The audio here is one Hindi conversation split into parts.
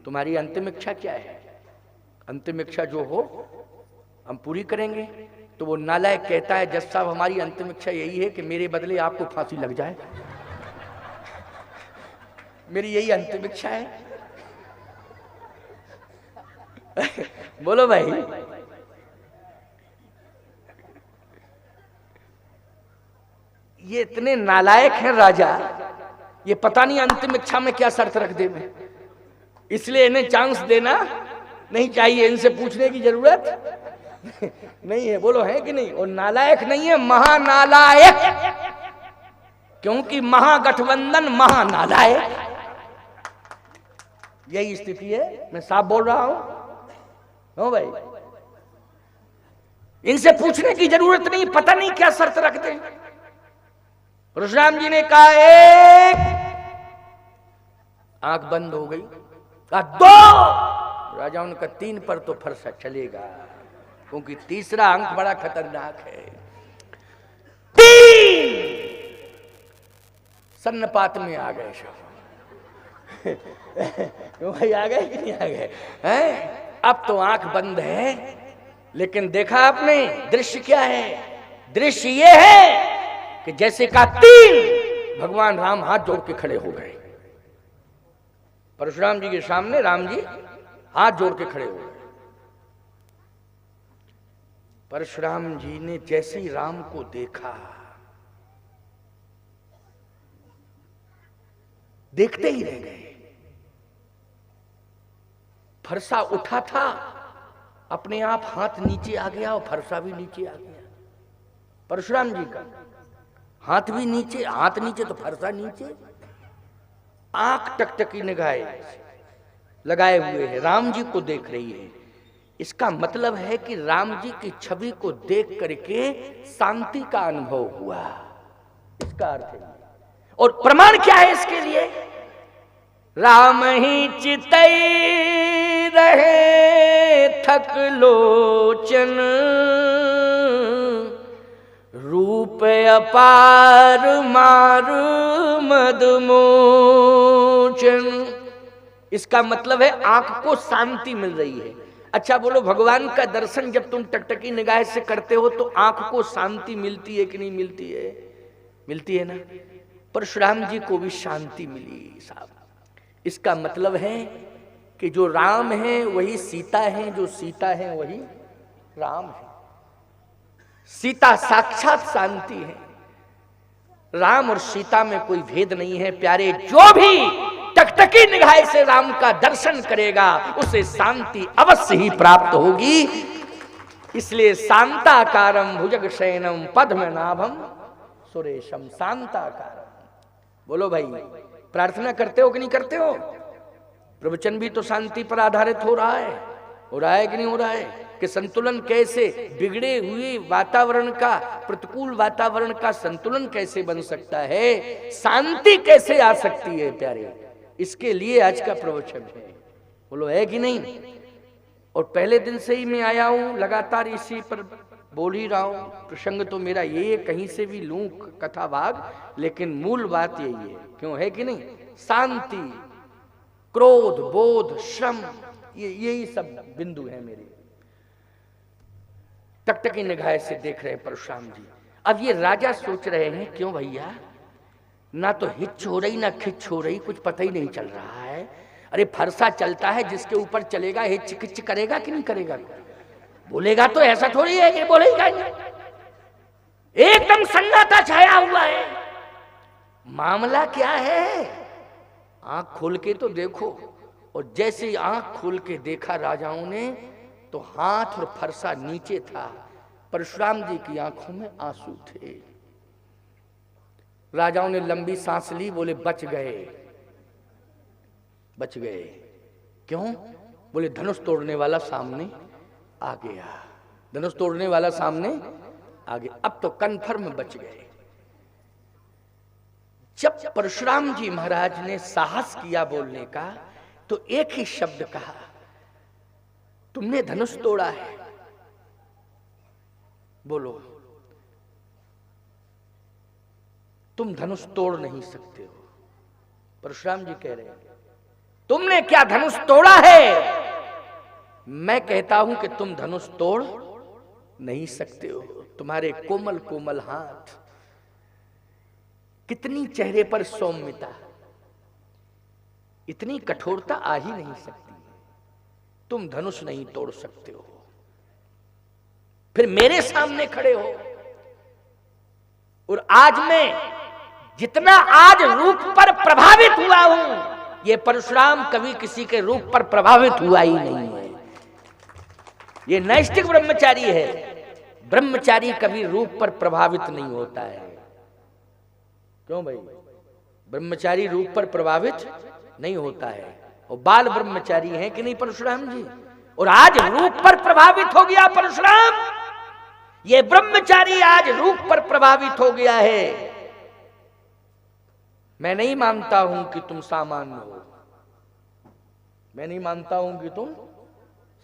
तुम्हारी अंतिम इच्छा क्या है? अंतिम इच्छा जो हो हम पूरी करेंगे। तो वो नालायक कहता है, जज साहब हमारी अंतिम इच्छा यही है कि मेरे बदले आपको फांसी लग जाए, मेरी यही अंतिम इच्छा है। बोलो भाई, ये इतने नालायक हैं राजा, ये पता नहीं अंतिम इच्छा में क्या शर्त रख दे में। इसलिए इन्हें चांस देना नहीं चाहिए, इनसे पूछने की जरूरत नहीं है। बोलो है कि नहीं? और नालायक नहीं है, महानालायक, क्योंकि महागठबंधन महानालायक, यही स्थिति है। मैं साफ बोल रहा हूं। हो भाई, इनसे पूछने की जरूरत नहीं, पता नहीं क्या शर्त रख दे। परशुराम जी ने कहा एक, आंख बंद हो गई। कहा दो, राजाओं ने कहा तीन पर तो फरसा चलेगा, क्योंकि तीसरा अंक बड़ा खतरनाक है। तीन, सन्नपात में आ गए सब। क्यों भाई, आ गए कि नहीं आ गए हैं? अब तो आंख बंद है, लेकिन देखा आपने दृश्य क्या है? दृश्य ये है कि जैसे का तीन, भगवान राम हाथ जोड़ के खड़े हो गए। परशुराम जी के सामने राम जी हाथ जोड़ के खड़े हो गए। परशुराम जी ने जैसे ही राम को देखा, देखते ही रह गए। फरसा उठा था, अपने आप हाथ नीचे आ गया और फरसा भी नीचे आ गया। परशुराम जी का हाथ भी नीचे, हाथ नीचे तो फरसा नीचे। आंख टकटकी निगाहें लगाए हुए है, राम जी को देख रही है। इसका मतलब है कि राम जी की छवि को देख करके शांति का अनुभव हुआ, इसका अर्थ है। और प्रमाण क्या है इसके लिए? राम ही चितई रहे थक लोचन, रूप अपार मार मदमोचन। इसका मतलब है आंख को शांति मिल रही है। अच्छा बोलो, भगवान का दर्शन जब तुम टकटकी निगाह से करते हो तो आंख को शांति मिलती है कि नहीं मिलती है? मिलती है ना। परशुराम जी को भी शांति मिली साहब। इसका मतलब है कि जो राम है वही सीता है, जो सीता है वही राम है। सीता साक्षात शांति है, राम और सीता में कोई भेद नहीं है। प्यारे, जो भी टकटकी निगाह से राम का दर्शन करेगा उसे शांति अवश्य ही प्राप्त होगी। इसलिए शांताकारम भुजगशयनम पद्मनाभम सुरेशम, शांताकारम। बोलो भाई, प्रार्थना करते हो कि नहीं करते हो? प्रवचन भी तो शांति पर आधारित हो रहा है कि नहीं हो रहा है? कि संतुलन कैसे, बिगड़े हुए वातावरण का, प्रतिकूल वातावरण का संतुलन कैसे बन सकता है, शांति कैसे आ सकती है प्यारे, इसके लिए आज का प्रवचन है। बोलो है कि नहीं? और पहले दिन से ही मैं आया हूं, लगातार इसी पर बोल ही रहा हूं। प्रसंग तो मेरा ये, कहीं से भी लूं कथा भाग, लेकिन मूल बात यही है। क्यों है कि नहीं? शांति, क्रोध, बोध, श्रम, यही सब बिंदु है मेरे। टकटकी निगाह से देख रहे हैं परशुराम जी। अब ये राजा सोच रहे हैं, क्यों भैया, ना तो हिच हो रही ना खिच हो रही, कुछ पता ही नहीं चल रहा है। अरे फरसा चलता है, जिसके ऊपर चलेगा हिच किच करेगा कि नहीं करेगा? बोलेगा तो ऐसा थोड़ी है कि बोलेगा नहीं। एकदम सन्नाटा छाया हुआ है। मामला क्या है? आंख खोल के तो देखो। और जैसे ही आंख खोल के देखा राजाओं ने, तो हाथ और फरसा नीचे था। परशुराम जी की आंखों में आंसू थे। राजाओं ने लंबी सांस ली, बोले बच गए, बच गए। क्यों? बोले धनुष तोड़ने वाला सामने आ गया, धनुष तोड़ने वाला सामने आ गया, अब तो कन्फर्म बच गए। जब परशुराम जी महाराज ने साहस किया बोलने का, तो एक ही शब्द कहा, तुमने धनुष तोड़ा है। बोलो, तुम धनुष तोड़ नहीं सकते हो। परशुराम जी कह रहे हैं तुमने क्या धनुष तोड़ा है? मैं कहता हूं कि तुम धनुष तोड़ नहीं सकते हो। तुम्हारे कोमल कोमल हाथ, कितनी चेहरे पर सौम्यता, इतनी कठोरता आ ही नहीं सकती। तुम धनुष नहीं तोड़ सकते हो, फिर मेरे सामने खड़े हो। और आज मैं जितना आज रूप पर प्रभावित हुआ हूं, ये परशुराम कभी किसी के रूप पर प्रभावित हुआ ही नहीं है। ये नैष्ठिक ब्रह्मचारी है। ब्रह्मचारी कभी रूप पर प्रभावित नहीं होता है। क्यों भाई? ब्रह्मचारी रूप पर प्रभावित नहीं होता है। और बाल ब्रह्मचारी हैं कि नहीं परशुराम जी? और आज रूप पर प्रभावित हो गया परशुराम। ये ब्रह्मचारी आज रूप पर प्रभावित हो गया है। मैं नहीं मानता हूं कि तुम सामान्य हो। मैं नहीं मानता हूं कि तुम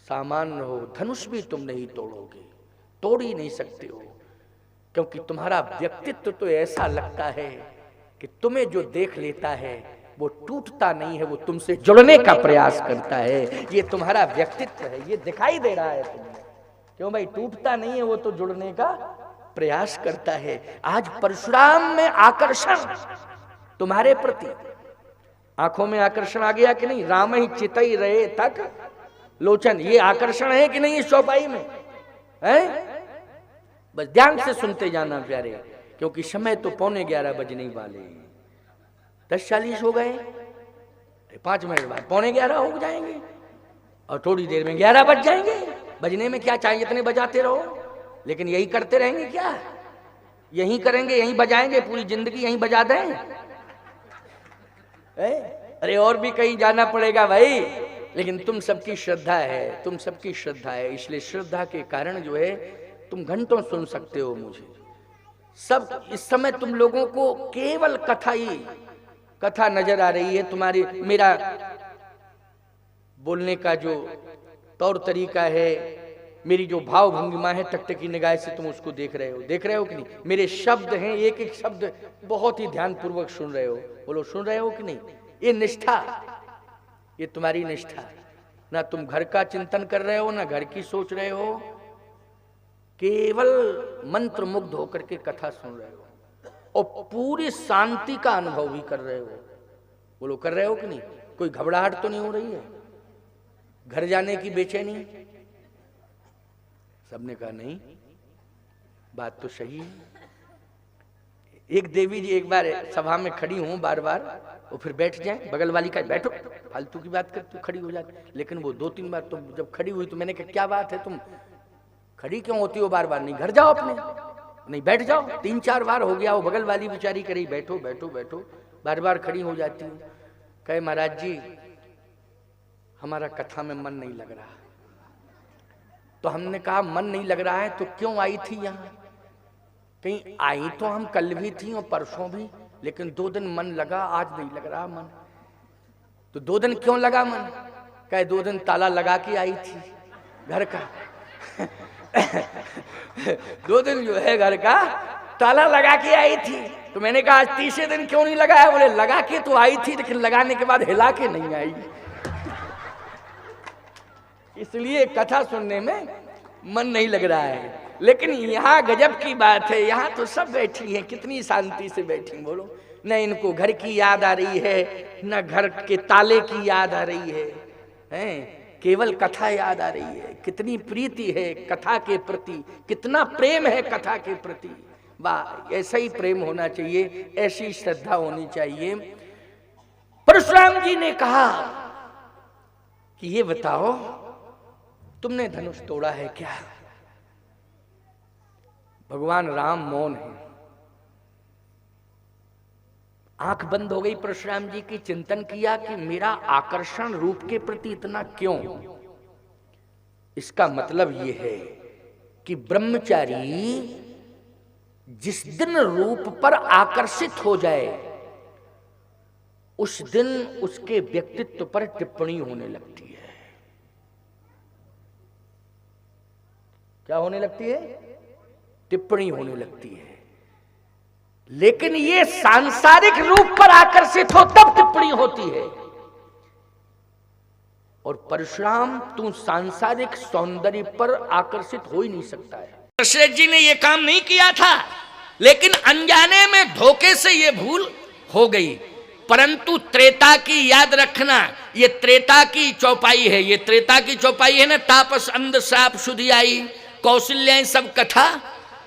सामान्य हो। धनुष भी तुम नहीं तोड़ोगे, तोड़ ही नहीं सकते हो, क्योंकि तुम्हारा व्यक्तित्व तो ऐसा लगता है कि तुम्हें जो देख लेता है वो टूटता नहीं है, वो तुमसे जुड़ने का प्रयास करता है। ये तुम्हारा व्यक्तित्व है, ये दिखाई दे रहा है तुम्हें। क्यों भाई? टूटता नहीं है, वो तो जुड़ने का प्रयास करता है। आज परशुराम में आकर्षण तुम्हारे प्रति, आंखों में आकर्षण आ गया कि नहीं? राम ही चितई रहे तक लोचन, ये आकर्षण है कि नहीं इस चौपाई में? है? बस ध्यान से सुनते जाना प्यारे, क्योंकि समय तो 11:15 बजने वाले। 10:40 हो गए, 5 मिनट बाद 11:15 हो जाएंगे और थोड़ी देर में 11 बज जाएंगे। बजने में क्या चाहिए, इतने बजाते रहो। लेकिन यही करते रहेंगे क्या? यही करेंगे, यही बजाएंगे, पूरी जिंदगी यही बजा दें? अरे और भी कहीं जाना पड़ेगा भाई। लेकिन तुम सबकी श्रद्धा है, तुम सबकी श्रद्धा है, इसलिए श्रद्धा के कारण जो है तुम घंटों सुन सकते हो मुझे। सब इस समय तुम लोगों को केवल कथा ही कथा नजर आ रही है। तुम्हारी मेरा बोलने का जो तौर तरीका है, मेरी जो भाव भंगिमा है, टकटकी निगाह से तुम उसको देख रहे हो कि नहीं? मेरे शब्द हैं, एक एक शब्द बहुत ही ध्यान पूर्वक सुन रहे हो। बोलो, सुन रहे हो कि नहीं? ये निष्ठा, ये तुम्हारी निष्ठा। ना तुम घर का चिंतन कर रहे हो, ना घर की सोच रहे हो, केवल मंत्र मुग्ध होकर के कथा सुन रहे हो और पूरी शांति का अनुभव भी कर रहे हो। बोलो, कर रहे हो कि नहीं? कोई घबराहट तो नहीं हो रही है? घर जाने की बेचैनी? सबने कहा नहीं, बात तो सही है। एक देवी जी एक बार सभा में खड़ी हूं बार बार, और फिर बैठ जाए, बगल वाली का बैठो, फालतू की बात कर, तू खड़ी हो जाती। लेकिन वो 2-3 बार तो जब खड़ी हुई तो मैंने कहा क्या बात है, तुम खड़ी क्यों होती हो बार बार? नहीं, घर जाओ अपने, नहीं बैठ जाओ। 3-4 बार हो गया, वो बगल वाली बेचारी करी बैठो बैठो बैठो, बार बार खड़ी हो जाती हूँ। कहे महाराज जी हमारा कथा में मन नहीं लग रहा। तो हमने कहा मन नहीं लग रहा है तो क्यों आई थी यहाँ? कहीं आई तो हम कल भी थी और परसों भी, लेकिन 2 दिन मन लगा, आज नहीं लग रहा मन। तो 2 दिन क्यों लगा मन? कहे 2 दिन ताला लगा के आई थी घर का। 2 दिन जो है घर का ताला लगा के आई थी। तो मैंने कहा आज 3रे दिन क्यों नहीं लगाया? बोले लगा के तो आई थी, लेकिन लगाने के बाद हिला के नहीं आई। इसलिए कथा सुनने में मन नहीं लग रहा है। लेकिन यहाँ गजब की बात है, यहाँ तो सब बैठी हैं, कितनी शांति से बैठी। बोलो, न इनको घर की याद आ रही है, न घर के ताले की याद आ रही है, हैं? केवल कथा याद आ रही है। कितनी प्रीति है कथा के प्रति, कितना प्रेम है कथा के प्रति। वाह, ऐसा ही प्रेम होना चाहिए, ऐसी श्रद्धा होनी चाहिए। परशुराम जी ने कहा कि ये बताओ तुमने धनुष तोड़ा है क्या? भगवान राम मौन है, आंख बंद हो गई परशुराम जी की। चिंतन किया कि मेरा आकर्षण रूप के प्रति इतना क्यों? इसका मतलब यह है कि ब्रह्मचारी जिस दिन रूप पर आकर्षित हो जाए उस दिन उसके व्यक्तित्व पर टिप्पणी होने लगती है। क्या होने लगती है? टिप्पणी होने लगती है। लेकिन ये सांसारिक रूप पर आकर्षित हो तब टिप्पणी होती है। और परशुराम तू सांसारिक सौंदर्य पर आकर्षित हो ही नहीं सकता है। दशरथ जी ने यह काम नहीं किया था, लेकिन अनजाने में धोखे से यह भूल हो गई। परंतु त्रेता की याद रखना, ये त्रेता की चौपाई है, ये त्रेता की चौपाई है ना। तापस अंध साप शुद्धि आई, कौशल्या सब कथा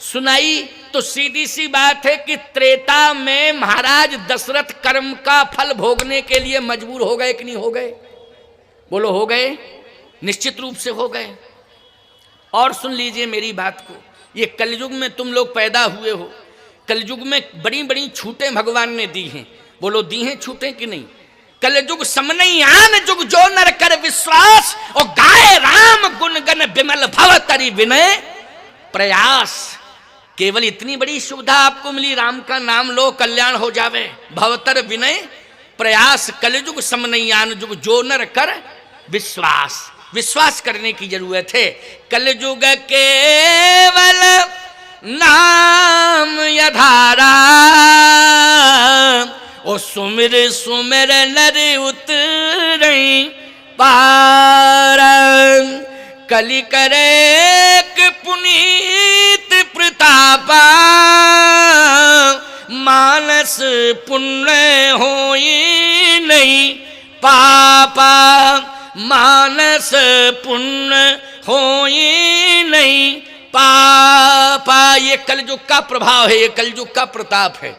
सुनाई। तो सीधी सी बात है कि त्रेता में महाराज दशरथ कर्म का फल भोगने के लिए मजबूर हो गए कि नहीं हो गए? बोलो हो गए, निश्चित रूप से हो गए। और सुन लीजिए मेरी बात को, ये कलयुग में तुम लोग पैदा हुए हो, कलयुग में बड़ी बड़ी छूटें भगवान ने दी हैं। बोलो दी हैं छूटें कि नहीं? कलयुग समनई आन जुग जो नर कर विश्वास, और गाए राम गुण गण विमल भव तरि विनय प्रयास। केवल इतनी बड़ी सुविधा आपको मिली, राम का नाम लो कल्याण हो जावे। भवतर विनय प्रयास, कलयुग समनई आन जुग जो नर कर विश्वास। विश्वास करने की जरूरत है। कलयुग केवल नाम यधारा, ओ सुमिर सुमिर नर उतरई पार। कलि करे पुनीत प्रतापा, मानस पुण्य होई नहीं पापा। मानस पुण्य होई नहीं पापा। ये कलयुग का प्रभाव है, ये कलयुग का प्रताप है।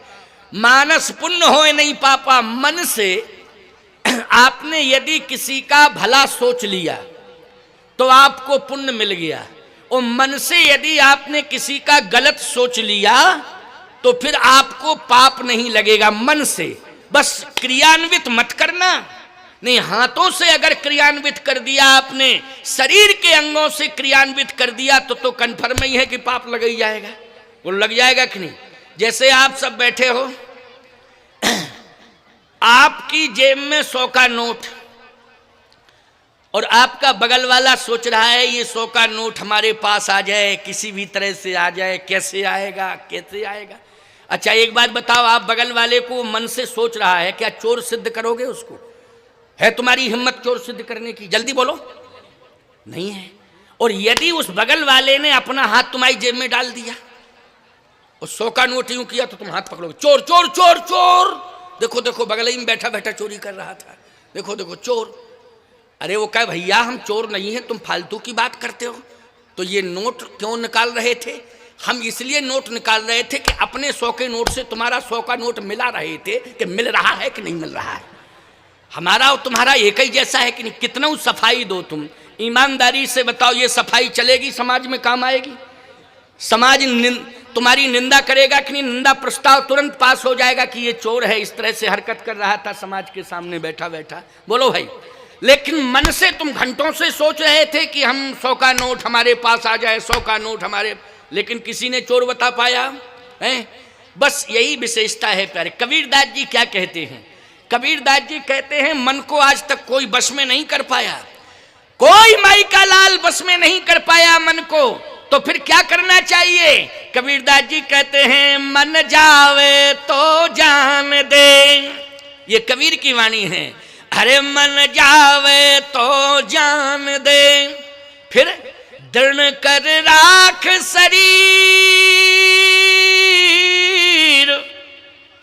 मानस पुण्य होए नहीं पापा। मन से आपने यदि किसी का भला सोच लिया तो आपको पुण्य मिल गया, और मन से यदि आपने किसी का गलत सोच लिया तो फिर आपको पाप नहीं लगेगा। मन से बस क्रियान्वित मत करना। नहीं, हाथों से अगर क्रियान्वित कर दिया आपने, शरीर के अंगों से क्रियान्वित कर दिया तो कन्फर्म ही है कि पाप लग ही जाएगा। वो लग जाएगा कि नहीं? जैसे आप सब बैठे हो, आपकी जेब में 100 का नोट, और आपका बगल वाला सोच रहा है ये 100 का नोट हमारे पास आ जाए, किसी भी तरह से आ जाए। कैसे आएगा, कैसे आएगा? अच्छा एक बात बताओ, आप बगल वाले को मन से सोच रहा है, क्या चोर सिद्ध करोगे उसको? है तुम्हारी हिम्मत चोर सिद्ध करने की? जल्दी बोलो, नहीं है। और यदि उस बगल वाले ने अपना हाथ तुम्हारी जेब में डाल दिया और 100 का नोट यूं किया तो तुम हाथ पकड़ोगे, चोर चोर चोर चोर। देखो देखो बगल ही में बैठा बैठा चोरी कर रहा था, देखो देखो चोर। अरे वो कहे भैया हम चोर नहीं है, तुम फालतू की बात करते हो। तो ये नोट क्यों निकाल रहे थे? हम इसलिए नोट निकाल रहे थे कि अपने 100 के नोट से तुम्हारा 100 का नोट मिला रहे थे कि मिल रहा है कि नहीं मिल रहा है। हमारा और तुम्हारा एक ही जैसा है कि नहीं? कितना सफाई दो तुम, ईमानदारी से बताओ, ये सफाई चलेगी? समाज में काम आएगी? समाज तुम्हारी निंदा करेगा कि नहीं? निंदा प्रस्ताव तुरंत पास हो जाएगा कि ये चोर है, इस तरह से हरकत कर रहा था समाज के सामने बैठा बैठा। बोलो भाई। लेकिन मन से तुम घंटों से सोच रहे थे कि हम 100 का नोट हमारे पास आ जाए, 100 का नोट हमारे, लेकिन किसी ने चोर बता पाया है? बस यही विशेषता है प्यारे। कबीरदास जी क्या कहते हैं? कबीरदास जी कहते हैं मन को आज तक कोई बस में नहीं कर पाया, कोई माई का लाल बस में नहीं कर पाया मन को। तो फिर क्या करना चाहिए? कबीरदास जी कहते हैं मन जावे तो जान दे। ये कबीर की वाणी है। अरे मन जावे तो जान दे, फिर दृढ़ कर राख शरीर,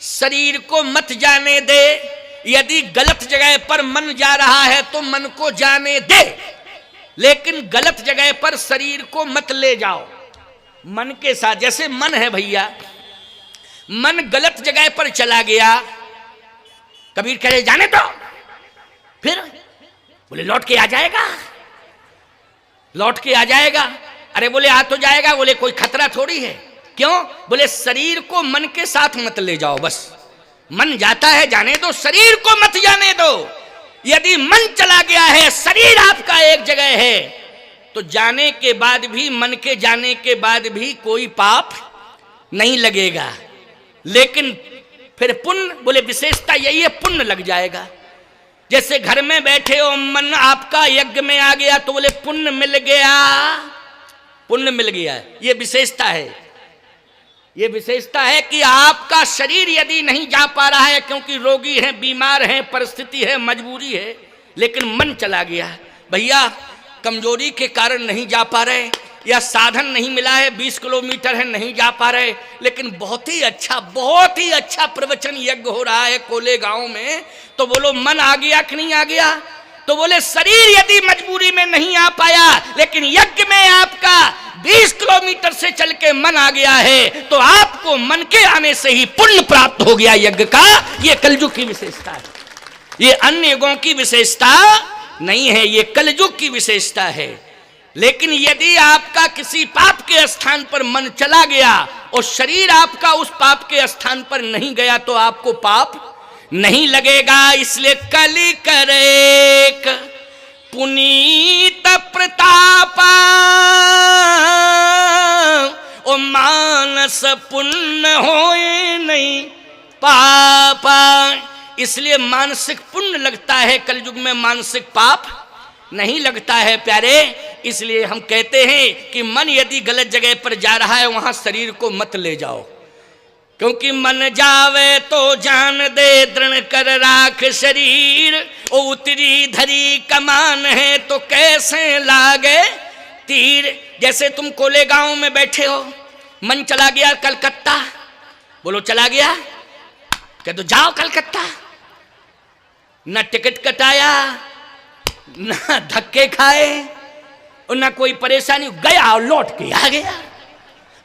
शरीर को मत जाने दे। यदि गलत जगह पर मन जा रहा है तो मन को जाने दे, लेकिन गलत जगह पर शरीर को मत ले जाओ। मन के साथ, जैसे मन है भैया, मन गलत जगह पर चला गया, कबीर कह रहे जाने तो, फिर बोले लौट के आ जाएगा, लौट के आ जाएगा। अरे बोले आ तो जाएगा, बोले कोई खतरा थोड़ी है। क्यों? बोले शरीर को मन के साथ मत ले जाओ, बस मन जाता है जाने दो, शरीर को मत जाने दो। यदि मन चला गया है, शरीर आपका एक जगह है, तो जाने के बाद भी, मन के जाने के बाद भी कोई पाप नहीं लगेगा। लेकिन फिर पुण्य, बोले विशेषता यही है, पुण्य लग जाएगा। जैसे घर में बैठे हो, मन आपका यज्ञ में आ गया तो बोले पुण्य मिल गया, पुण्य मिल गया। ये विशेषता है, ये विशेषता है कि आपका शरीर यदि नहीं जा पा रहा है क्योंकि रोगी है, बीमार है, परिस्थिति है, मजबूरी है, लेकिन मन चला गया, भैया कमजोरी के कारण नहीं जा पा रहे या साधन नहीं मिला है, 20 किलोमीटर है नहीं जा पा रहे, लेकिन बहुत ही अच्छा प्रवचन यज्ञ हो रहा है कोले गांव में, तो बोलो मन आ गया कि नहीं आ गया? तो बोले शरीर यदि मजबूरी में नहीं आ पाया, लेकिन यज्ञ में आपका 20 किलोमीटर से चल के मन आ गया है, तो आपको मन के आने से ही पुण्य प्राप्त हो गया यज्ञ का। ये कलयुग की विशेषता है, ये अन्य युगों की विशेषता नहीं है, ये कलयुग की विशेषता है। लेकिन यदि आपका किसी पाप के स्थान पर मन चला गया और शरीर आपका उस पाप के स्थान पर नहीं गया, तो आपको पाप नहीं लगेगा। इसलिए कलि करेक पुनीत प्रतापा ओ मानस पुण्य होए नहीं पापा। इसलिए मानसिक पुण्य लगता है, कलयुग में मानसिक पाप नहीं लगता है प्यारे। इसलिए हम कहते हैं कि मन यदि गलत जगह पर जा रहा है, वहां शरीर को मत ले जाओ, क्योंकि मन जावे तो जान दे दृढ़ कर राख शरीर, ओ उतरी धरी कमान है तो कैसे लागे तीर। जैसे तुम कोले गांव में बैठे हो, मन चला गया कलकत्ता, बोलो चला गया, कह दो जाओ कलकत्ता, न टिकट कटाया, ना धक्के खाए और ना कोई परेशानी, गया और लौट के आ गया।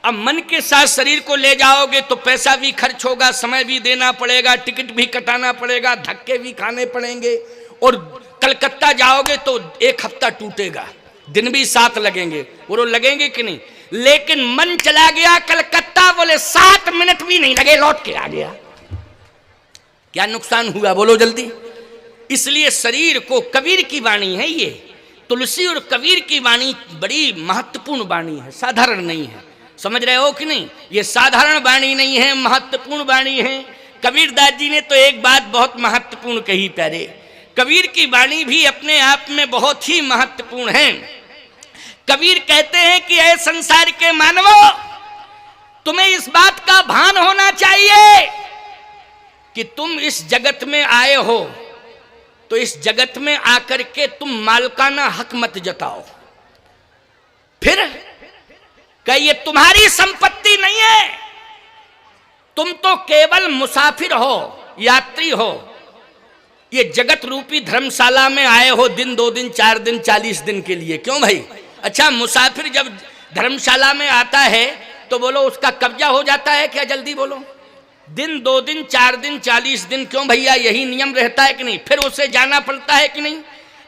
अब मन के साथ शरीर को ले जाओगे तो पैसा भी खर्च होगा, समय भी देना पड़ेगा, टिकट भी कटाना पड़ेगा, धक्के भी खाने पड़ेंगे, और कलकत्ता जाओगे तो 1 हफ्ता टूटेगा, दिन भी 7 लगेंगे, वो लगेंगे कि नहीं। लेकिन मन चला गया कलकत्ता, बोले 7 मिनट भी नहीं लगे, लौट के आ गया। क्या नुकसान हुआ बोलो जल्दी। इसलिए शरीर को, कबीर की वाणी है ये, तुलसी और कबीर की वाणी बड़ी महत्वपूर्ण वाणी है, साधारण नहीं है, समझ रहे हो कि नहीं। ये साधारण वाणी नहीं है, महत्वपूर्ण वाणी है। कबीरदास जी ने तो एक बात बहुत महत्वपूर्ण कही प्यारे, कबीर की वाणी भी अपने आप में बहुत ही महत्वपूर्ण है। कबीर कहते हैं कि ऐ संसार के मानवो, तुम्हें इस बात का भान होना चाहिए कि तुम इस जगत में आए हो, तो इस जगत में आकर के तुम मालकाना हक मत जताओ। फिर क्या ये तुम्हारी संपत्ति नहीं है, तुम तो केवल मुसाफिर हो, यात्री हो। ये जगत रूपी धर्मशाला में आए हो दिन 2 दिन 4 दिन 40 दिन के लिए, क्यों भाई? अच्छा, मुसाफिर जब धर्मशाला में आता है तो बोलो उसका कब्जा हो जाता है क्या? जल्दी बोलो। दिन 2 दिन 4 दिन 40 दिन, क्यों भैया? यही नियम रहता है कि नहीं? फिर उसे जाना पड़ता है कि नहीं?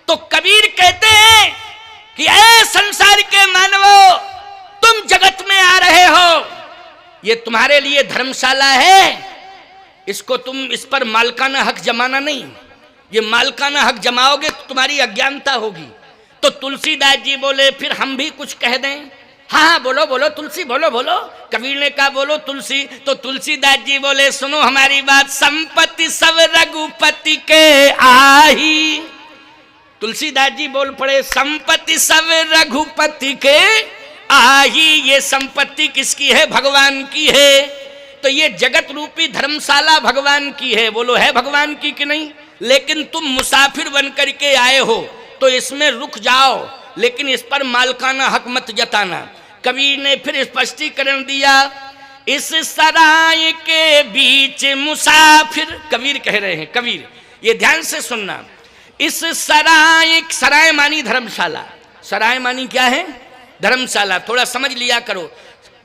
तो कबीर कहते हैं कि ऐ संसार के मानवो, तुम जगत में आ रहे हो, ये तुम्हारे लिए धर्मशाला है, इसको तुम, इस पर मालकाना हक जमाना नहीं। ये मालकाना हक जमाओगे तो तुम्हारी अज्ञानता होगी। तो तुलसीदास जी बोले फिर हम भी कुछ कह दें। हाँ बोलो बोलो तुलसी, बोलो बोलो। कबीर ने कहा बोलो तुलसी, तो तुलसीदास जी बोले सुनो हमारी बात, संपत्ति सब रघुपति के आही। तुलसीदास जी बोल पड़े, संपत्ति सब रघुपति के आही। ये संपत्ति किसकी है? भगवान की है। तो ये जगत रूपी धर्मशाला भगवान की है, बोलो है भगवान की कि नहीं? लेकिन तुम मुसाफिर बन करके आए हो तो इसमें रुक जाओ, लेकिन इस पर मालकाना हक मत जताना। कबीर ने फिर स्पष्टीकरण दिया, इस सराय के बीच मुसाफिर, कबीर कह रहे हैं, कबीर ये ध्यान से सुनना, इस सराय, सराय मानी धर्मशाला, सराय मानी क्या है? धर्मशाला। थोड़ा समझ लिया करो,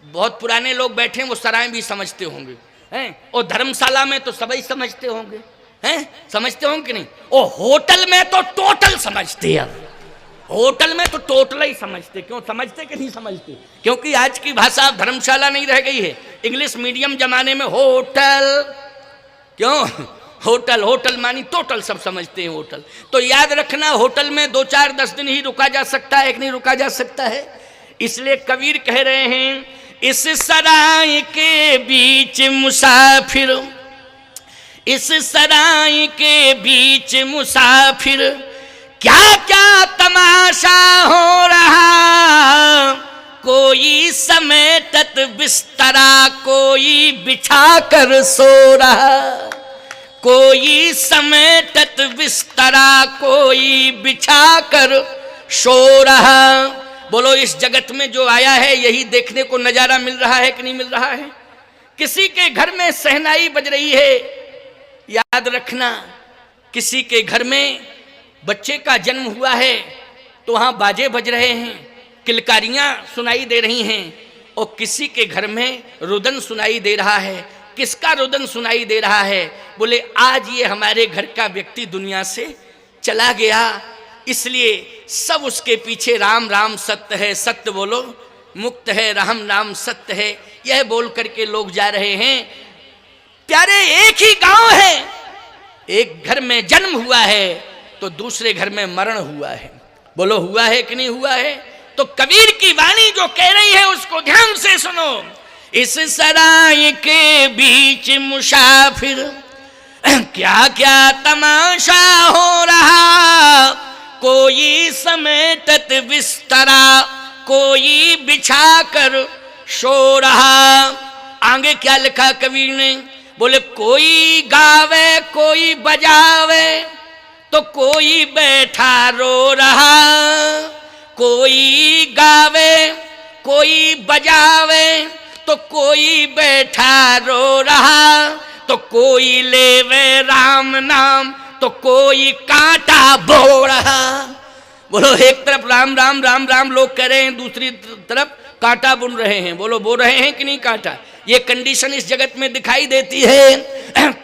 बहुत पुराने लोग बैठे हैं वो सराय भी समझते होंगे हैं, और धर्मशाला में तो सभी समझते होंगे हैं, समझते होंगे कि नहीं? और होटल में तो टोटल समझते हैं, होटल में तो टोटल ही समझते। क्यों समझते कि नहीं समझते? क्योंकि आज की भाषा अब धर्मशाला नहीं रह गई है, इंग्लिश मीडियम जमाने में होटल, क्यों होटल, होटल मानी टोटल, सब समझते हैं होटल। तो याद रखना, होटल में 2 4 10 दिन ही रुका जा सकता है, कि नहीं रुका जा सकता है। इसलिए कबीर कह रहे हैं, इस सराय के बीच मुसाफिर, इस सराय के बीच मुसाफिर, क्या क्या तमाशा हो रहा, कोई समेटत बिस्तरा, कोई बिछा कर सो रहा, कोई समेटत बिस्तरा, कोई बिछा कर शोर। बोलो इस जगत में जो आया है यही देखने को नजारा मिल रहा है कि नहीं मिल रहा है? किसी के घर में शहनाई बज रही है, याद रखना, किसी के घर में बच्चे का जन्म हुआ है तो वहां बाजे बज रहे हैं, किलकारियां सुनाई दे रही हैं, और किसी के घर में रुदन सुनाई दे रहा है। किसका रुदन सुनाई दे रहा है? बोले आज ये हमारे घर का व्यक्ति दुनिया से चला गया, इसलिए सब उसके पीछे राम राम सत्य है, सत्य बोलो मुक्त है, राम नाम सत्य है, यह बोल करके लोग जा रहे हैं। प्यारे एक ही गांव है, एक घर में जन्म हुआ है तो दूसरे घर में मरण हुआ है। बोलो हुआ है कि नहीं हुआ है? तो कबीर की वाणी जो कह रही है उसको ध्यान से सुनो। इस सराय के बीच मुसाफिर क्या क्या तमाशा हो रहा, कोई समेटत बिस्तरा, कोई बिछा कर सो रहा। आगे क्या लिखा कबीर ने? बोले कोई गावे कोई बजावे तो कोई बैठा रो रहा, कोई गावे कोई बजावे तो कोई बैठा रो रहा, तो कोई लेवे राम नाम तो कोई कांटा बो रहा। बोलो एक तरफ राम राम राम राम लोग कह रहे हैं, दूसरी तरफ कांटा बुन रहे हैं। बोलो बो रहे हैं कि नहीं कांटा? ये कंडीशन इस जगत में दिखाई देती है।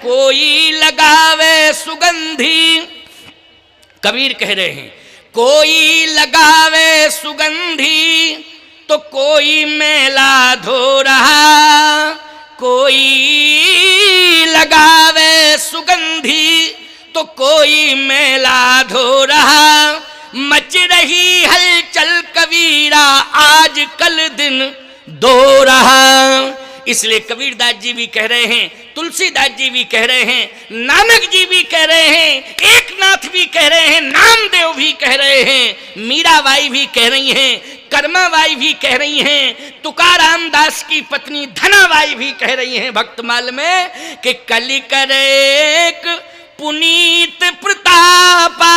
कोई लगावे सुगंधी, कबीर कह रहे हैं कोई लगावे सुगंधी तो कोई मैला धो रहा, कोई लगावे सुगंधी तो कोई मैला धो रहा। मच रही हलचल कबीरा आज कल दिन दो रहा। इसलिए कबीरदास जी भी कह रहे हैं, तुलसीदास जी भी कह रहे हैं, नानक जी भी कह रहे हैं, एकनाथ भी कह रहे हैं, नामदेव भी कह रहे हैं, मीराबाई भी कह रही हैं, कर्माबाई भी कह रही हैं, तुकाराम दास की पत्नी धनाबाई भी कह रही हैं भक्तमाल में कि कलि करेक पुनीत प्रतापा,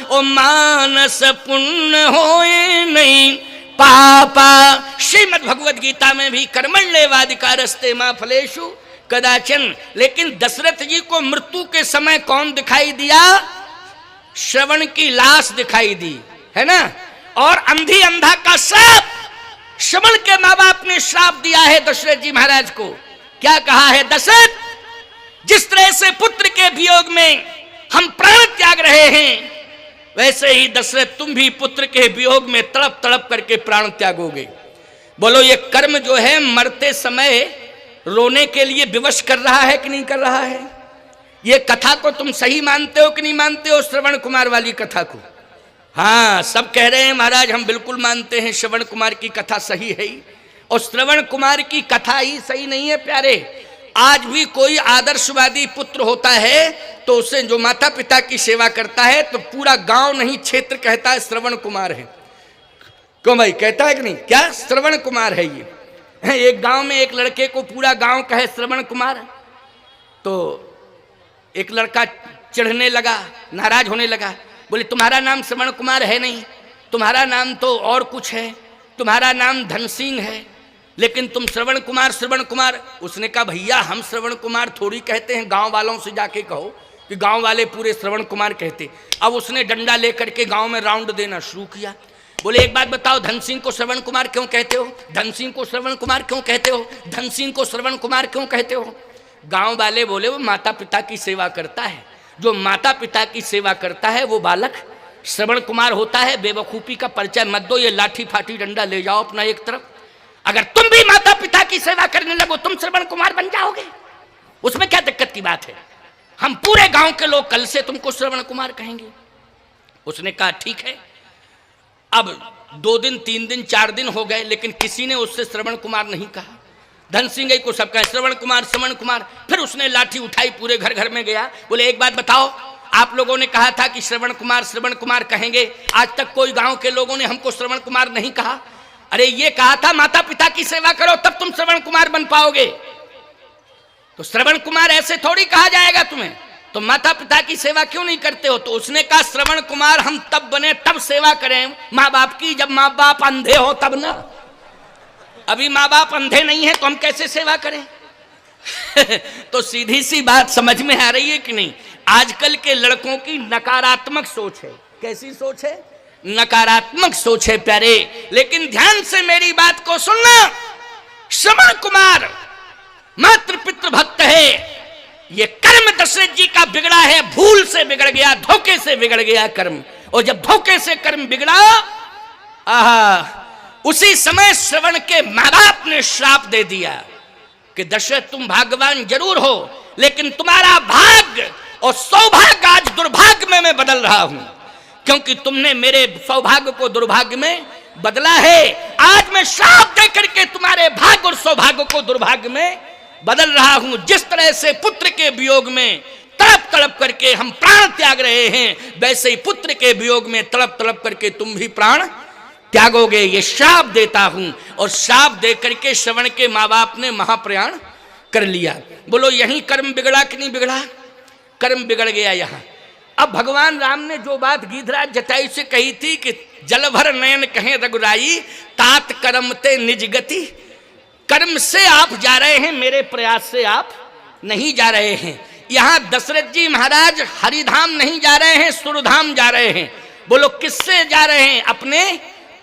ओ मानस पुण्य होए नहीं पापा। श्रीमद् भगवद गीता में भी कर्मण्येवाधिकारस्ते मा फलेषु कदाचन। लेकिन दशरथ जी को मृत्यु के समय कौन दिखाई दिया? श्रवण की लाश दिखाई दी, है ना? और अंधी अंधा का श्राप, श्रवण के माँ बाप ने श्राप दिया है दशरथ जी महाराज को। क्या कहा है? दशरथ, जिस तरह से पुत्र के वियोग में हम प्राण त्याग रहे हैं, वैसे ही दशरथ तुम भी पुत्र के वियोग में तड़प तड़प करके प्राण त्यागोगे। बोलो ये कर्म जो है मरते समय रोने के लिए विवश कर रहा है कि नहीं कर रहा है? ये कथा को तुम सही मानते हो कि नहीं मानते हो? श्रवण कुमार वाली कथा को? हाँ, सब कह रहे हैं महाराज हम बिल्कुल मानते हैं, श्रवण कुमार की कथा सही है ही। और श्रवण कुमार की कथा ही सही नहीं है प्यारे। आज भी कोई आदर्शवादी पुत्र होता है तो उसे जो माता पिता की सेवा करता है तो पूरा गांव नहीं क्षेत्र कहता है श्रवण कुमार है। क्यों भाई, कहता है कि नहीं? क्या श्रवण कुमार है ये? एक गांव में एक लड़के को पूरा गांव कहे श्रवण कुमार, तो एक लड़का चिढ़ने लगा, नाराज होने लगा। बोले तुम्हारा नाम श्रवण कुमार है नहीं, तुम्हारा नाम तो और कुछ है, तुम्हारा नाम धन सिंह है, लेकिन तुम श्रवण कुमार। उसने कहा भैया हम श्रवण कुमार थोड़ी कहते हैं, गांव वालों से जाके कहो कि गांव वाले पूरे श्रवण कुमार कहते। अब उसने डंडा लेकर के गांव में राउंड देना शुरू किया। बोले एक बात बताओ, धन सिंह को श्रवण कुमार क्यों कहते हो? धन सिंह को श्रवण कुमार क्यों कहते हो? धन सिंह को श्रवण कुमार क्यों कहते हो? गांव वाले बोले वो माता पिता की सेवा करता है, जो माता पिता की सेवा करता है वो बालक श्रवण कुमार होता है। बेवकूफ़ी का परिचय मत दो, ये लाठी फाटी डंडा ले जाओ अपना एक तरफ। अगर तुम भी माता पिता की सेवा करने लगो तुम श्रवण कुमार बन जाओगे, उसमें क्या दिक्कत की बात है? हम पूरे गांव के लोग कल से तुमको श्रवण कुमार कहेंगे। उसने कहा ठीक है। अब 2 दिन 3 दिन 4 दिन हो गए लेकिन किसी ने उससे श्रवण कुमार नहीं कहा। धन सिंह को सब कहे श्रवण कुमार। फिर उसने लाठी उठाई, पूरे घर घर में गया। बोले एक बात बताओ, आप लोगों ने कहा था कि श्रवण कुमार कहेंगे, आज तक कोई गांव के लोगों ने हमको श्रवण कुमार नहीं कहा। अरे ये कहा था माता पिता की सेवा करो तब तुम श्रवण कुमार बन पाओगे। तो श्रवण कुमार ऐसे थोड़ी कहा जाएगा तुम्हें। तो माता पिता की सेवा क्यों नहीं करते हो? तो उसने कहा श्रवण कुमार हम तब बने तब सेवा करें माँ बाप की, जब माँ बाप अंधे हो तब ना। अभी माँ बाप अंधे नहीं है तो हम कैसे सेवा करें? तो सीधी सी बात समझ में आ रही है कि नहीं? आजकल के लड़कों की नकारात्मक सोच है। कैसी सोच है? नकारात्मक सोच है प्यारे। लेकिन ध्यान से मेरी बात को सुनना। श्रवण कुमार मातृ पितृ भक्त है। ये कर्म दशरथ जी का बिगड़ा है, भूल से बिगड़ गया, धोखे से बिगड़ गया कर्म। और जब धोखे से कर्म बिगड़ा, उसी समय श्रवण के माँ बाप ने श्राप दे दिया कि दशरथ तुम भाग्यवान जरूर हो, लेकिन तुम्हारा भाग्य और सौभाग्य आज दुर्भाग्य में मैं बदल रहा हूं, क्योंकि तुमने मेरे सौभाग्य को दुर्भाग्य में बदला है। आज मैं श्राप दे करके तुम्हारे भाग्य और सौभाग्य को दुर्भाग्य में बदल रहा हूं। जिस तरह से पुत्र के वियोग में तड़प तड़प करके हम प्राण त्याग रहे हैं, वैसे ही पुत्र के वियोग में तड़प तड़प करके तुम भी प्राण त्यागोगे। ये श्राप देता हूं। और श्राप दे करके श्रवण के माँ बाप ने महाप्रयाण कर लिया। बोलो यही कर्म बिगड़ा कि नहीं बिगड़ा? कर्म बिगड़ गया यहां। अब भगवान राम ने जो बात गीधराज जटायु से कही थी कि जल भर नयन कहें रघुराई, तात कर्म ते निज गति। कर्म से आप जा रहे हैं, मेरे प्रयास से आप नहीं जा रहे हैं। यहां दशरथ जी महाराज हरिधाम नहीं जा रहे हैं, सुरधाम जा रहे हैं। बोलो किससे जा रहे हैं? अपने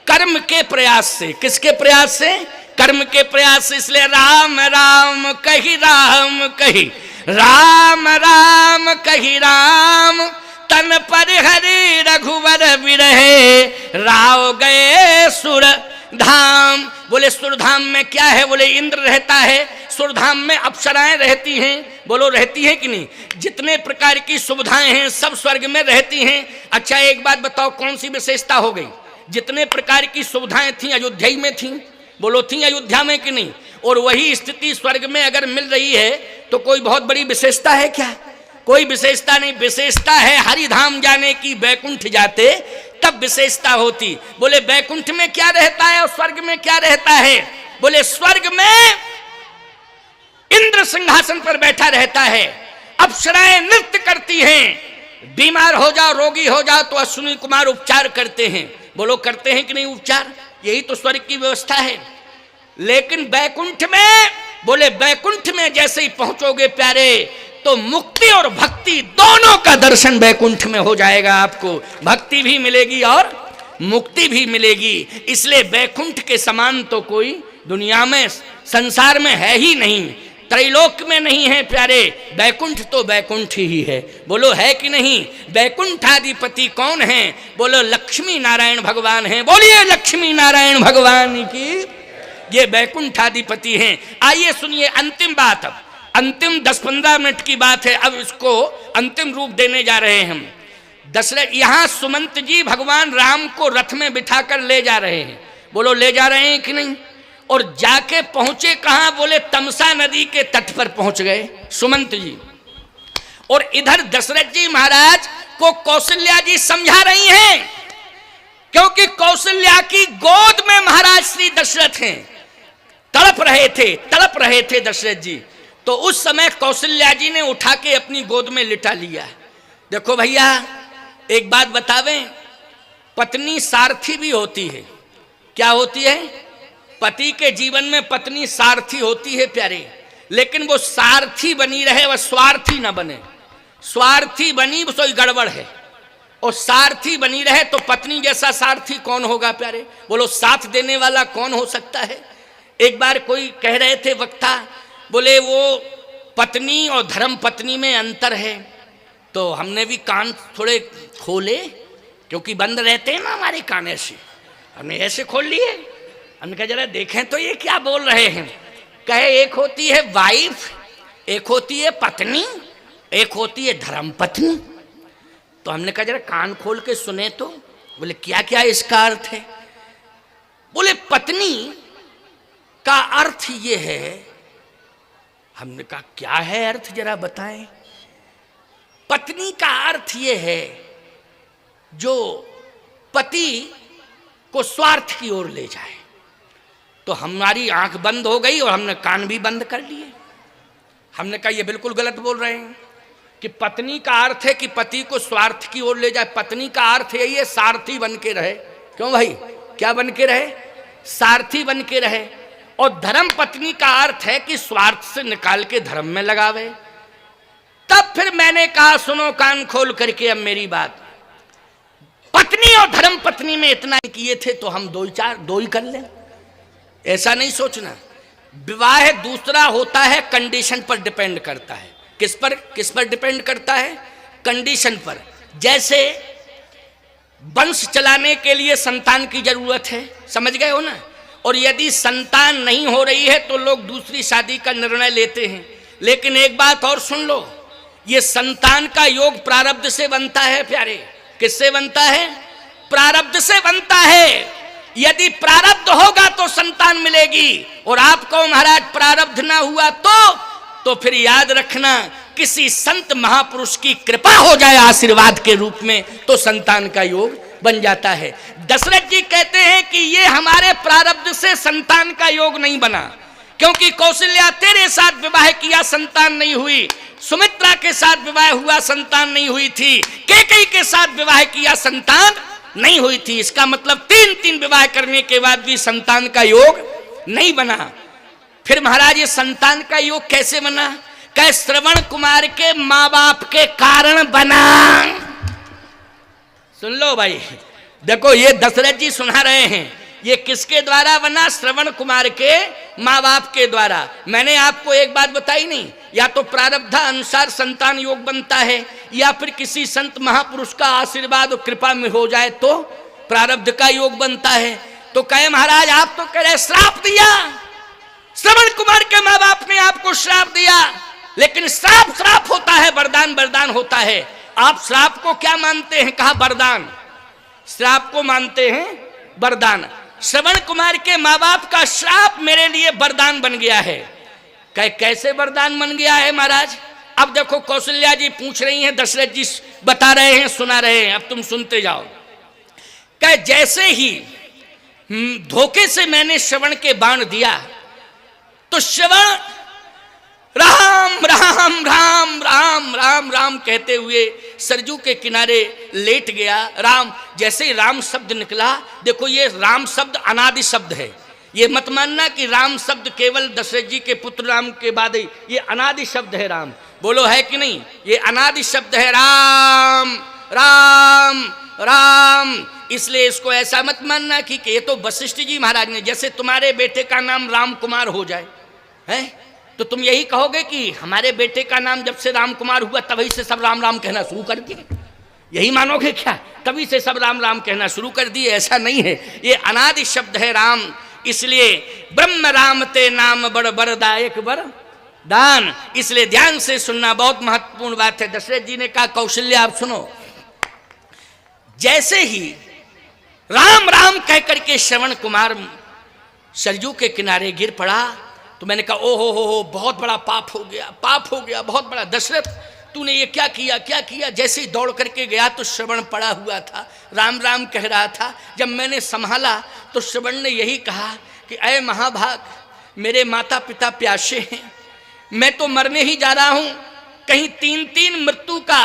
कर्म के प्रयास से। किसके प्रयास से? कर्म के प्रयास से। इसलिए राम राम कही राम कही, राम राम कही राम, तन पर हरि रघुवर विरहे, राव गए सुर धाम। बोले सुरधाम में क्या है? बोले इंद्र रहता है, सुरधाम में अप्सराएं रहती हैं। बोलो रहती हैं कि नहीं? जितने प्रकार की सुविधाएं हैं सब स्वर्ग में रहती हैं। अच्छा एक बात बताओ, कौन सी विशेषता हो गई? जितने प्रकार की सुविधाएं थी अयोध्या में थी। बोलो थी अयोध्या में कि नहीं? और वही स्थिति स्वर्ग में अगर मिल रही है तो कोई बहुत बड़ी विशेषता है क्या? कोई विशेषता नहीं। विशेषता है हरिधाम जाने की, बैकुंठ जाते तब विशेषता होती। बोले बैकुंठ में क्या रहता है और स्वर्ग में क्या रहता है? बोले स्वर्ग में इंद्र सिंहासन पर बैठा रहता है, अप्सराएं नृत्य करती हैं, बीमार हो जाओ रोगी हो जाओ तो अश्विनी कुमार उपचार करते हैं। बोलो करते हैं कि नहीं उपचार? यही तो स्वर्ग की व्यवस्था है। लेकिन बैकुंठ में, बोले बैकुंठ में जैसे ही पहुंचोगे प्यारे तो मुक्ति और भक्ति दोनों का दर्शन बैकुंठ में हो जाएगा। आपको भक्ति भी मिलेगी और मुक्ति भी मिलेगी। इसलिए बैकुंठ के समान तो कोई दुनिया में संसार में है ही नहीं, त्रैलोक में नहीं है प्यारे। बैकुंठ तो बैकुंठ ही है। बोलो है कि नहीं? बैकुंठाधिपति कौन है? बोलो लक्ष्मी नारायण भगवान हैं। बोलिए लक्ष्मी नारायण भगवान की। ये बैकुंठाधिपति हैं। आइए सुनिए अंतिम बात। अब अंतिम 10-15 मिनट की बात है। अब इसको अंतिम रूप देने जा रहे हैं हम। दशरथ यहां सुमंत जी भगवान राम को रथ में बिठाकर ले जा रहे हैं। बोलो ले जा रहे हैं कि नहीं? और जाके पहुंचे कहां? बोले तमसा नदी के तट पर पहुंच गए सुमंत जी। और इधर दशरथ जी महाराज को कौशल्या जी समझा रही हैं, क्योंकि कौशल्या की गोद में महाराज श्री दशरथ हैं। तड़प रहे थे दशरथ जी। तो उस समय कौशल्या जी ने उठा के अपनी गोद में लिटा लिया। देखो भैया एक बात बतावें, पत्नी सारथी भी होती है। क्या होती है? पति के जीवन में पत्नी सारथी होती है प्यारे। लेकिन वो सारथी बनी रहे, वह स्वार्थी ना बने। स्वार्थी बनी तो गड़बड़ है, और सारथी बनी रहे तो पत्नी जैसा सारथी कौन होगा प्यारे? बोलो साथ देने वाला कौन हो सकता है? एक बार कोई कह रहे थे वक्ता, बोले वो पत्नी और धर्म पत्नी में अंतर है। तो हमने भी कान थोड़े खोले, क्योंकि बंद रहते हैं ना हमारे कान, ऐसे हमने ऐसे खोल लिए। हमने कहा जरा देखें तो ये क्या बोल रहे हैं। कहे एक होती है वाइफ, एक होती है पत्नी, एक होती है धर्म पत्नी। तो हमने कहा जरा कान खोल के सुने तो। बोले क्या क्या इसका अर्थ है? बोले पत्नी का अर्थ ये है। हमने कहा क्या है अर्थ, जरा बताएं। पत्नी का अर्थ ये है जो पति को स्वार्थ की ओर ले जाए। तो हमारी आंख बंद हो गई और हमने कान भी बंद कर लिए। हमने कहा ये बिल्कुल गलत बोल रहे हैं। कि पत्नी का अर्थ है कि पति को स्वार्थ की ओर ले जाए। पत्नी का अर्थ यही है सारथी बन के रहे। क्यों भाई, क्या बन के रहे? सारथी बन के रहे। और धर्म पत्नी का अर्थ है कि स्वार्थ से निकाल के धर्म में लगावे। तब फिर मैंने कहा सुनो कान खोल करके अब मेरी बात, पत्नी और धर्म पत्नी में इतना किए थे तो हम दो ही कर लें, ऐसा नहीं सोचना। विवाह दूसरा होता है, कंडीशन पर डिपेंड करता है। किस पर डिपेंड करता है? कंडीशन पर। जैसे वंश चलाने के लिए संतान की जरूरत है, समझ गए हो ना। और यदि संतान नहीं हो रही है तो लोग दूसरी शादी का निर्णय लेते हैं। लेकिन एक बात और सुन लो, ये संतान का योग प्रारब्ध से बनता है प्यारे। किससे बनता है? प्रारब्ध से बनता है। यदि प्रारब्ध होगा तो संतान मिलेगी, और आपको महाराज प्रारब्ध ना हुआ तो फिर याद रखना, किसी संत महापुरुष की कृपा हो जाए आशीर्वाद के रूप में तो संतान का योग बन जाता है। दशरथ जी कहते हैं कि ये हमारे प्रारब्ध से संतान का योग नहीं बना, क्योंकि कौशल्या तेरे साथ विवाह किया, संतान नहीं हुई। सुमित्रा के साथ विवाह हुआ, संतान नहीं हुई थी। कैकेयी के साथ विवाह किया, संतान नहीं हुई थी। इसका मतलब 3 विवाह करने के बाद भी संतान का योग नहीं बना। फिर महाराज ये संतान का योग कैसे बना? कह श्रवण कुमार के माँ बाप के कारण बना। सुन लो भाई, देखो ये दशरथ जी सुना रहे हैं, ये किसके द्वारा बना? श्रवण कुमार के माँ बाप के द्वारा। मैंने आपको एक बात बताई नहीं, या तो प्रारब्ध अनुसार संतान योग बनता है, या फिर किसी संत महापुरुष का आशीर्वाद और कृपा में हो जाए तो प्रारब्ध का योग बनता है। तो कहे महाराज आप तो कह रहे श्राप दिया, श्रवण कुमार के माँ बाप ने आपको श्राप दिया। लेकिन श्राप होता है, वरदान होता है। आप श्राप को क्या मानते हैं? कहा वरदान। श्राप को मानते हैं वरदान। श्रवण कुमार के माँ बाप का श्राप मेरे लिए वरदान बन गया है। कैसे वरदान बन गया है महाराज? अब देखो कौशल्या जी पूछ रही हैं, दशरथ जी बता रहे हैं, सुना रहे हैं, अब तुम सुनते जाओ। कह जैसे ही धोखे से मैंने श्रवण के बाण दिया तो श्रवण राम राम राम राम राम राम कहते हुए सरजू के किनारे लेट गया। राम, जैसे ही राम शब्द निकला, देखो ये राम शब्द अनादि शब्द है। ये मत मानना कि राम शब्द केवल दशरथ जी के पुत्र राम के बाद ही, ये अनादि शब्द है। राम बोलो है कि नहीं? ये अनादि शब्द है। राम राम राम, इसलिए इसको ऐसा मत मानना कि ये तो वशिष्ठ जी महाराज ने, जैसे तुम्हारे बेटे का नाम राम कुमार हो जाए है तो तुम यही कहोगे कि हमारे बेटे का नाम जब से राम कुमार हुआ तभी से सब राम राम कहना शुरू कर दिए, यही मानोगे क्या? तभी से सब राम राम कहना शुरू कर दिए? ऐसा नहीं है, ये अनादि शब्द है राम। इसलिए ब्रह्म राम ते नाम बड़ बरदायक बर दान। इसलिए ध्यान से सुनना, बहुत महत्वपूर्ण बात है। दशरथ जी ने कहा कौशल्या आप सुनो। जैसे ही राम राम कह करके श्रवण कुमार सरजू के किनारे गिर पड़ा तो मैंने कहा ओ हो बहुत बड़ा पाप हो गया बहुत बड़ा। दशरथ तूने ये क्या किया? जैसे ही दौड़ करके गया तो श्रवण पड़ा हुआ था, राम राम कह रहा था। जब मैंने संभाला तो श्रवण ने यही कहा कि अय महाभाग, मेरे माता पिता प्यासे हैं, मैं तो मरने ही जा रहा हूँ, कहीं 3 मृत्यु का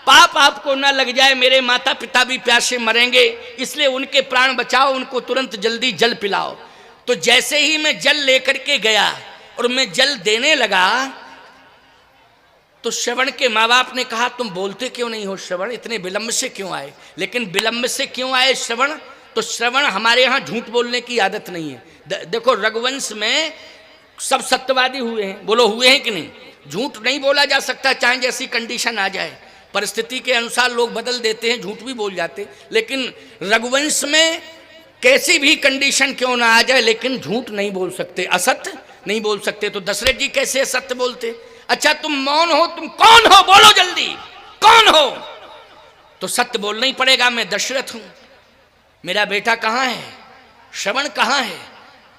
पाप आपको ना लग जाए, मेरे माता पिता भी प्यासे मरेंगे, इसलिए उनके प्राण बचाओ, उनको तुरंत जल्दी जल पिलाओ। तो जैसे ही मैं जल लेकर के गया और मैं जल देने लगा तो श्रवण के माँ बाप ने कहा तुम बोलते क्यों नहीं हो श्रवण, इतने विलंब से क्यों आए? लेकिन विलंब से क्यों आए श्रवण? तो श्रवण, हमारे यहाँ झूठ बोलने की आदत नहीं है। देखो रघुवंश में सब सत्यवादी हुए हैं, बोलो हुए हैं कि नहीं? झूठ नहीं बोला जा सकता, चाहे जैसी कंडीशन आ जाए, परिस्थिति के अनुसार लोग बदल देते हैं, झूठ भी बोल जाते। लेकिन रघुवंश में कैसी भी कंडीशन क्यों ना आ जाए, लेकिन झूठ नहीं बोल सकते, असत्य नहीं बोल सकते। तो दशरथ जी कैसे सत्य बोलते? अच्छा तुम मौन हो, तुम कौन हो? बोलो जल्दी, कौन हो? तो सत्य बोलना ही पड़ेगा, मैं दशरथ हूं, मेरा बेटा कहाँ है, श्रवण कहाँ है?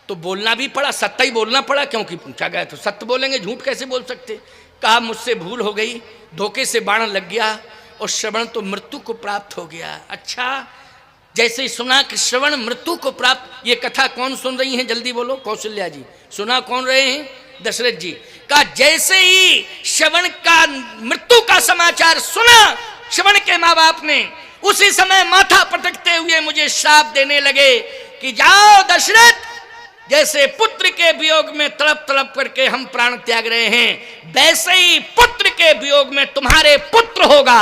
तो बोलना भी पड़ा, सत्य ही बोलना पड़ा, क्योंकि पूछा गया तो सत्य बोलेंगे, झूठ कैसे बोल सकते? कहा मुझसे भूल हो गई, धोखे से बाण लग गया और श्रवण तो मृत्यु को प्राप्त हो गया। अच्छा, जैसे ही सुना कि श्रवण मृत्यु को प्राप्त, ये कथा कौन सुन रही हैं? जल्दी बोलो। कौशल्या जी। सुना कौन रहे हैं? दशरथ जी। का जैसे ही श्रवण का मृत्यु का समाचार सुना श्रवण के माँ बाप ने, उसी समय माथा पटकते हुए मुझे श्राप देने लगे कि जाओ दशरथ, जैसे पुत्र के वियोग में तड़प तड़प करके हम प्राण त्याग रहे हैं, वैसे ही पुत्र के वियोग में तुम्हारे पुत्र होगा,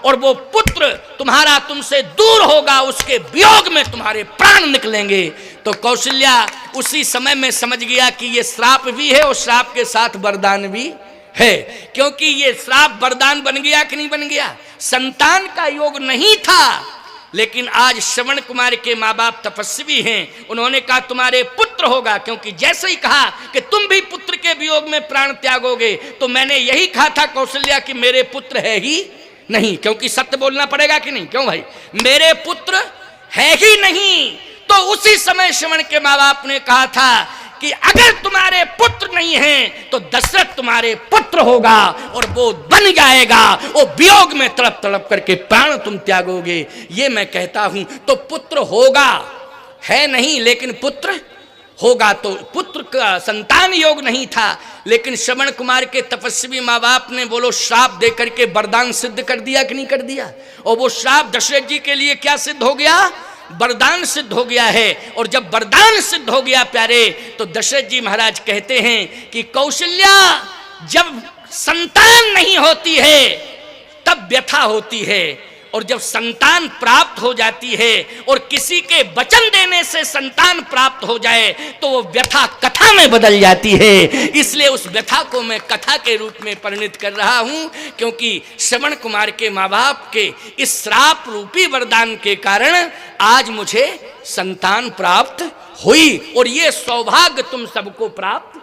और वो पुत्र तुम्हारा तुमसे दूर होगा, उसके वियोग में तुम्हारे प्राण निकलेंगे। तो कौशल्या उसी समय में समझ गया कि ये श्राप भी है और श्राप के साथ वरदान भी है, क्योंकि ये श्राप वरदान बन गया कि नहीं बन गया। संतान का योग नहीं था, लेकिन आज श्रवण कुमार के माँ बाप तपस्वी हैं, उन्होंने कहा तुम्हारे पुत्र होगा, क्योंकि जैसे ही कहा कि तुम भी पुत्र के वियोग में प्राण त्यागोगे, तो मैंने यही कहा था कौशल्या कि मेरे पुत्र है ही नहीं, क्योंकि सत्य बोलना पड़ेगा कि नहीं, क्यों भाई, मेरे पुत्र है ही नहीं। तो उसी समय श्रवण के माँ बाप ने कहा था कि अगर तुम्हारे पुत्र नहीं हैं तो दशरथ तुम्हारे पुत्र होगा, और वो बन जाएगा, वो वियोग में तड़प तड़प करके प्राण तुम त्यागोगे। ये मैं कहता हूं, तो पुत्र होगा, है नहीं, लेकिन पुत्र होगा। तो पुत्र का संतान योग नहीं था, लेकिन श्रवण कुमार के तपस्वी माँ बाप ने बोलो श्राप दे करके वरदान सिद्ध कर दिया कि नहीं कर दिया। और वो श्राप दशरथ जी के लिए क्या सिद्ध हो गया, वरदान सिद्ध हो गया है। और जब वरदान सिद्ध हो गया प्यारे, तो दशरथ जी महाराज कहते हैं कि कौशल्या, जब संतान नहीं होती है तब व्यथा होती है, और जब संतान प्राप्त हो जाती है और किसी के वचन देने से संतान प्राप्त हो जाए तो वो व्यथा कथा में बदल जाती है। इसलिए उस व्यथा को मैं कथा के रूप में परिणित कर रहा हूं, क्योंकि श्रवण कुमार के माँ बाप के इस श्राप रूपी वरदान के कारण आज मुझे संतान प्राप्त हुई, और ये सौभाग्य तुम सबको प्राप्त